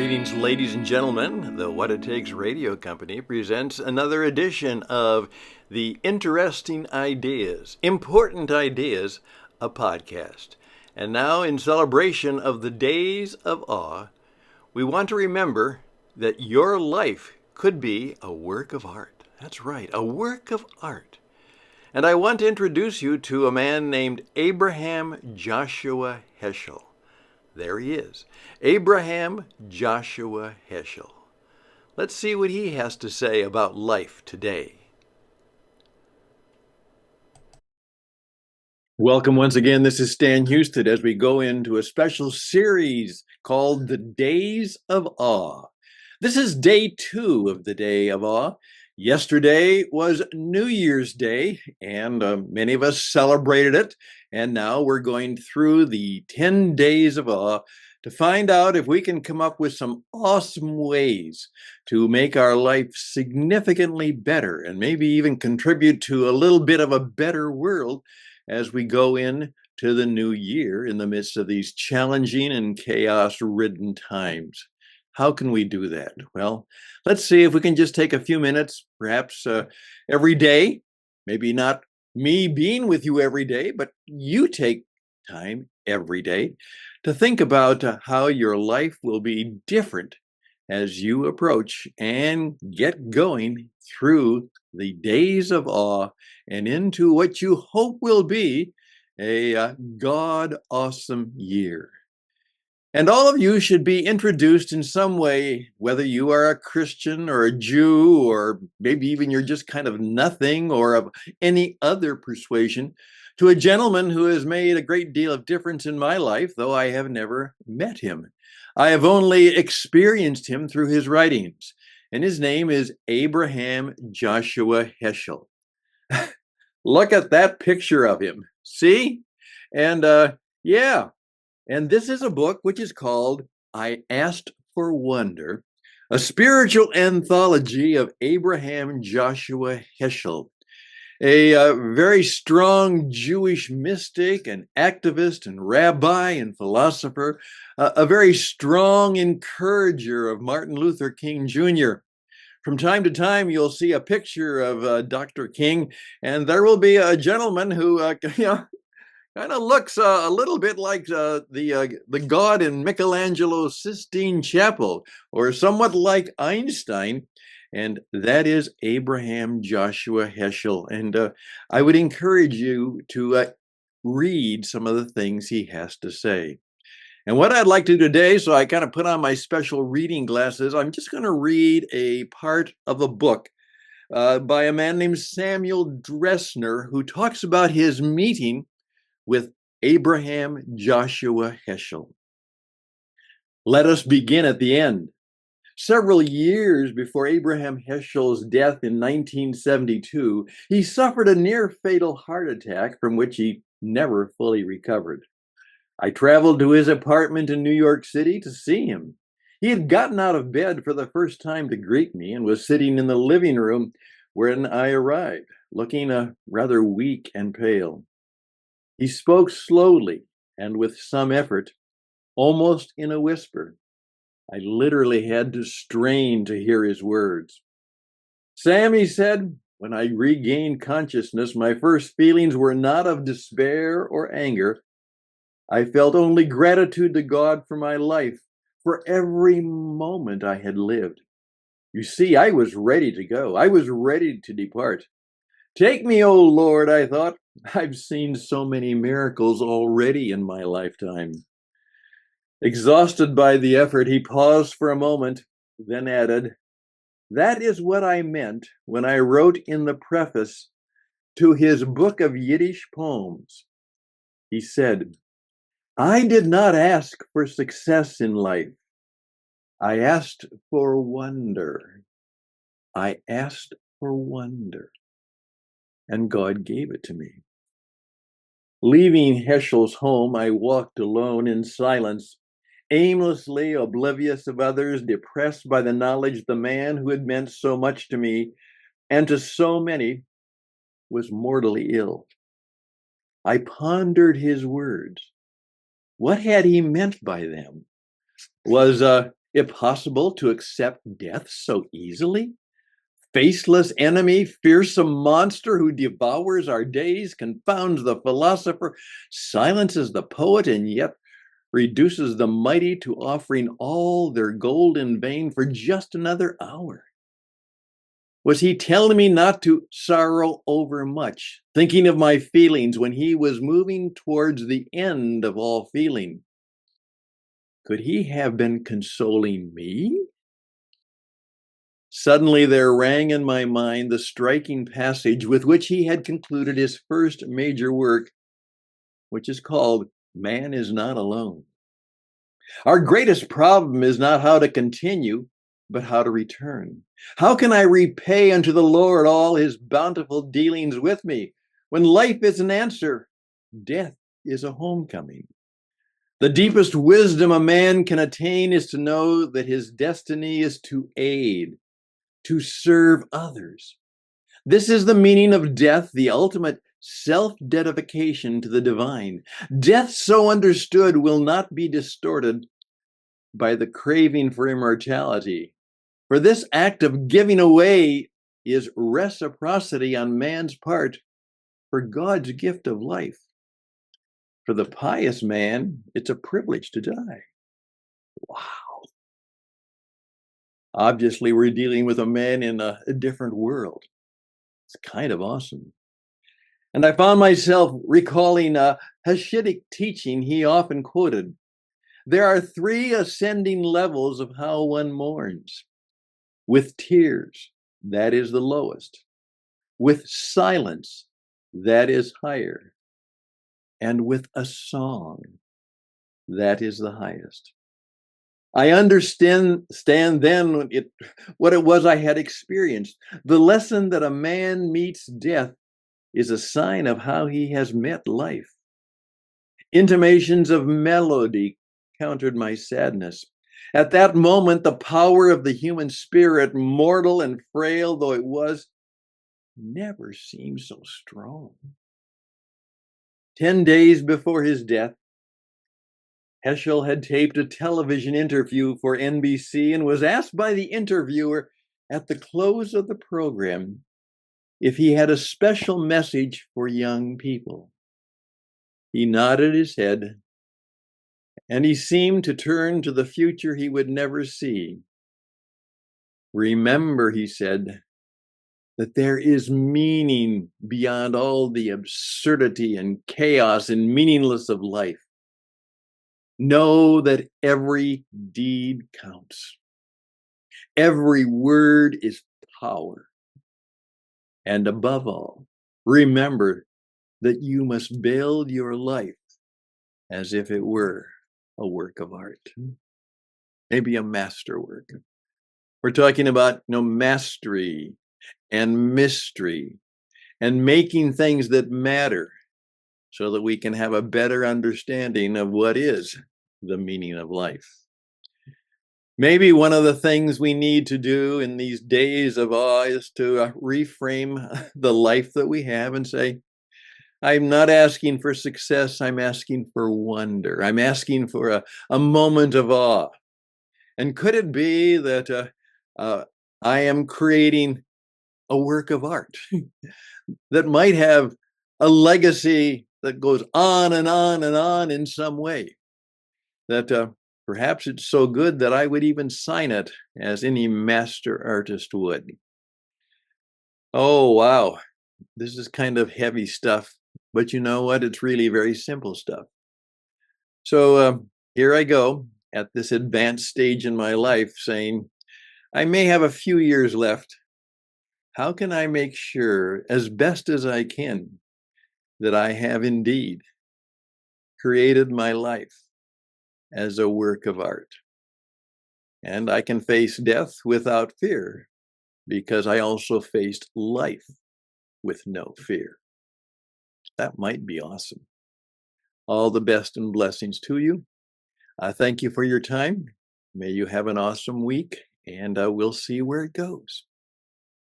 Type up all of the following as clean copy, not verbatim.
Greetings, ladies and gentlemen. The What It Takes Radio Company presents another edition of the Interesting Ideas, Important Ideas, a podcast. And now, in celebration of the Days of Awe, we want to remember that your life could be a work of art. That's right, a work of art. And I want to introduce you to a man named Abraham Joshua Heschel. There he is, Abraham Joshua Heschel. Let's see what he has to say about life today. Welcome once again. This is Stan Houston as we go into a special series called The Days of Awe. This is day 2 of the Day of Awe. Yesterday was New Year's Day, and many of us celebrated it. And now we're going through the 10 days of awe to find out if we can come up with some awesome ways to make our life significantly better and maybe even contribute to a little bit of a better world as we go in to the new year in the midst of these challenging and chaos-ridden times. How can we do that? Well, let's see if we can just take a few minutes, perhaps every day, maybe not me being with you every day, but you take time every day to think about how your life will be different as you approach and get going through the days of awe and into what you hope will be a God-awesome year. And all of you should be introduced in some way, whether you are a Christian or a Jew, or maybe even you're just kind of nothing or of any other persuasion, to a gentleman who has made a great deal of difference in my life, though I have never met him. I have only experienced him through his writings, and his name is Abraham Joshua Heschel. Look at that picture of him. See? And yeah. And this is a book which is called I Asked for Wonder, a spiritual anthology of Abraham Joshua Heschel, a very strong Jewish mystic and activist and rabbi and philosopher, a very strong encourager of Martin Luther King Jr. From time to time, you'll see a picture of Dr. King, and there will be a gentleman who, kind of looks a little bit like the god in Michelangelo's Sistine Chapel, or somewhat like Einstein, and that is Abraham Joshua Heschel. And I would encourage you to read some of the things he has to say. And what I'd like to do today, so I kind of put on my special reading glasses, I'm just going to read a part of a book by a man named Samuel Dressner, who talks about his meeting with Abraham Joshua Heschel. Let us begin at the end. Several years before Abraham Heschel's death in 1972, he suffered a near-fatal heart attack from which he never fully recovered. I traveled to his apartment in New York City to see him. He had gotten out of bed for the first time to greet me and was sitting in the living room when I arrived, looking rather weak and pale. He spoke slowly and with some effort, almost in a whisper. I literally had to strain to hear his words. Sam, he said, when I regained consciousness, my first feelings were not of despair or anger. I felt only gratitude to God for my life, for every moment I had lived. You see, I was ready to go. I was ready to depart. Take me, O Lord, I thought. I've seen so many miracles already in my lifetime. Exhausted by the effort, he paused for a moment, then added, that is what I meant when I wrote in the preface to his book of Yiddish poems. He said, I did not ask for success in life. I asked for wonder. I asked for wonder. And God gave it to me. Leaving Heschel's home, I walked alone in silence, aimlessly oblivious of others, depressed by the knowledge the man who had meant so much to me and to so many was mortally ill. I pondered his words. What had he meant by them? Was It possible to accept death so easily? Faceless enemy, fearsome monster who devours our days, confounds the philosopher, silences the poet, and yet reduces the mighty to offering all their gold in vain for just another hour. Was he telling me not to sorrow over much, thinking of my feelings when he was moving towards the end of all feeling? Could he have been consoling me? Suddenly there rang in my mind the striking passage with which he had concluded his first major work, which is called Man is Not Alone. Our greatest problem is not how to continue, but how to return. How can I repay unto the Lord all his bountiful dealings with me when life is an answer, death is a homecoming? The deepest wisdom a man can attain is to know that his destiny is to aid, to serve others. This is the meaning of death, the ultimate self-dedication to the divine. Death, so understood, will not be distorted by the craving for immortality. For this act of giving away is reciprocity on man's part for God's gift of life. For the pious man, it's a privilege to die. Wow. Obviously, we're dealing with a man in a different world. It's kind of awesome. And I found myself recalling a Hasidic teaching he often quoted. There are three ascending levels of how one mourns. With tears, that is the lowest. With silence, that is higher. And with a song, that is the highest. I understand then what it was I had experienced. The lesson that a man meets death is a sign of how he has met life. Intimations of melody countered my sadness. At that moment, the power of the human spirit, mortal and frail though it was, never seemed so strong. 10 days before his death, Heschel had taped a television interview for NBC and was asked by the interviewer at the close of the program if he had a special message for young people. He nodded his head, and he seemed to turn to the future he would never see. Remember, he said, that there is meaning beyond all the absurdity and chaos and meaningless of life. Know that every deed counts. Every word is power. And above all, remember that you must build your life as if it were a work of art, maybe a masterwork. We're talking about mastery and mystery and making things that matter so that we can have a better understanding of what is the meaning of life. Maybe one of the things we need to do in these days of awe is to reframe the life that we have and say, I'm not asking for success, I'm asking for wonder. I'm asking for a moment of awe. And could it be that I am creating a work of art that might have a legacy that goes on and on and on in some way? That perhaps it's so good that I would even sign it as any master artist would. Oh, wow. This is kind of heavy stuff, but you know what? It's really very simple stuff. So here I go at this advanced stage in my life saying, I may have a few years left. How can I make sure, as best as I can, that I have indeed created my life as a work of art? And I can face death without fear because I also faced life with no fear. That might be awesome. All the best and blessings to you. Thank you for your time. May you have an awesome week, and we'll see where it goes.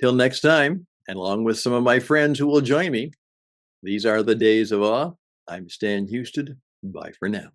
Till next time, and along with some of my friends who will join me, these are the Days of Awe. I'm Stan Houston. Bye for now.